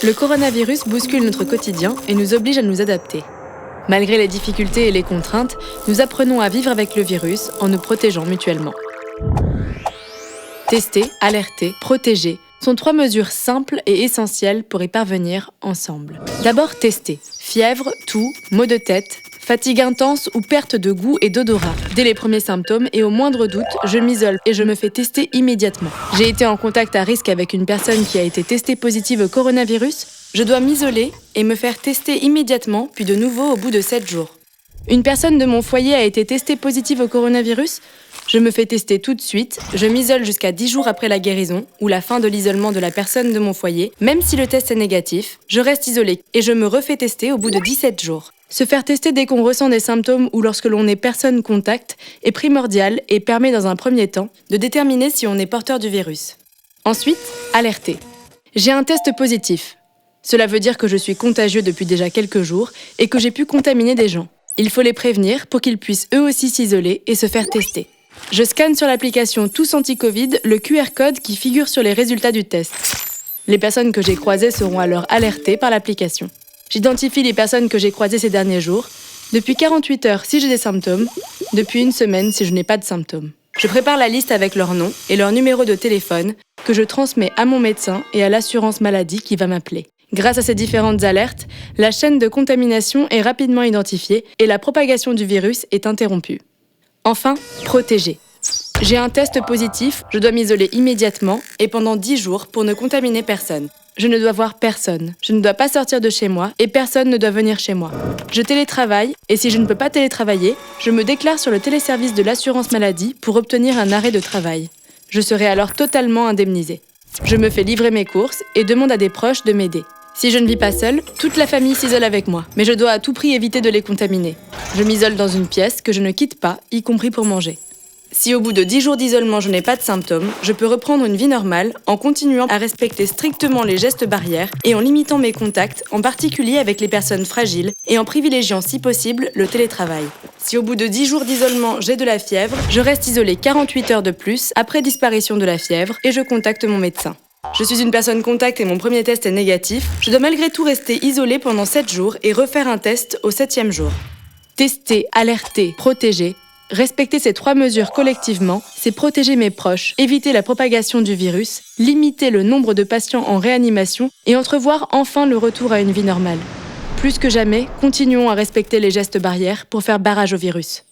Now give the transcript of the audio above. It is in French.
Le coronavirus bouscule notre quotidien et nous oblige à nous adapter. Malgré les difficultés et les contraintes, nous apprenons à vivre avec le virus en nous protégeant mutuellement. Tester, alerter, protéger sont 3 mesures simples et essentielles pour y parvenir ensemble. D'abord, tester. Fièvre, toux, maux de tête, fatigue intense ou perte de goût et d'odorat. Dès les premiers symptômes et au moindre doute, je m'isole et je me fais tester immédiatement. J'ai été en contact à risque avec une personne qui a été testée positive au coronavirus. Je dois m'isoler et me faire tester immédiatement, puis de nouveau au bout de 7 jours. Une personne de mon foyer a été testée positive au coronavirus. Je me fais tester tout de suite, je m'isole jusqu'à 10 jours après la guérison ou la fin de l'isolement de la personne de mon foyer. Même si le test est négatif, je reste isolée et je me refais tester au bout de 17 jours. Se faire tester dès qu'on ressent des symptômes ou lorsque l'on est personne contact est primordial et permet dans un premier temps de déterminer si on est porteur du virus. Ensuite, alerter. J'ai un test positif. Cela veut dire que je suis contagieux depuis déjà quelques jours et que j'ai pu contaminer des gens. Il faut les prévenir pour qu'ils puissent eux aussi s'isoler et se faire tester. Je scanne sur l'application Tous Anti-Covid le QR code qui figure sur les résultats du test. Les personnes que j'ai croisées seront alors alertées par l'application. J'identifie les personnes que j'ai croisées ces derniers jours, depuis 48 heures si j'ai des symptômes, depuis 1 semaine si je n'ai pas de symptômes. Je prépare la liste avec leur nom et leur numéro de téléphone que je transmets à mon médecin et à l'assurance maladie qui va m'appeler. Grâce à ces différentes alertes, la chaîne de contamination est rapidement identifiée et la propagation du virus est interrompue. Enfin, protéger. J'ai un test positif, je dois m'isoler immédiatement et pendant 10 jours pour ne contaminer personne. Je ne dois voir personne, je ne dois pas sortir de chez moi et personne ne doit venir chez moi. Je télétravaille et si je ne peux pas télétravailler, je me déclare sur le téléservice de l'assurance maladie pour obtenir un arrêt de travail. Je serai alors totalement indemnisée. Je me fais livrer mes courses et demande à des proches de m'aider. Si je ne vis pas seule, toute la famille s'isole avec moi, mais je dois à tout prix éviter de les contaminer. Je m'isole dans une pièce que je ne quitte pas, y compris pour manger. Si au bout de 10 jours d'isolement je n'ai pas de symptômes, je peux reprendre une vie normale en continuant à respecter strictement les gestes barrières et en limitant mes contacts, en particulier avec les personnes fragiles, et en privilégiant si possible le télétravail. Si au bout de 10 jours d'isolement j'ai de la fièvre, je reste isolée 48 heures de plus après disparition de la fièvre et je contacte mon médecin. Je suis une personne contact et mon premier test est négatif, je dois malgré tout rester isolée pendant 7 jours et refaire un test au 7e jour. Tester, alerter, protéger. Respecter ces 3 mesures collectivement, c'est protéger mes proches, éviter la propagation du virus, limiter le nombre de patients en réanimation et entrevoir enfin le retour à une vie normale. Plus que jamais, continuons à respecter les gestes barrières pour faire barrage au virus.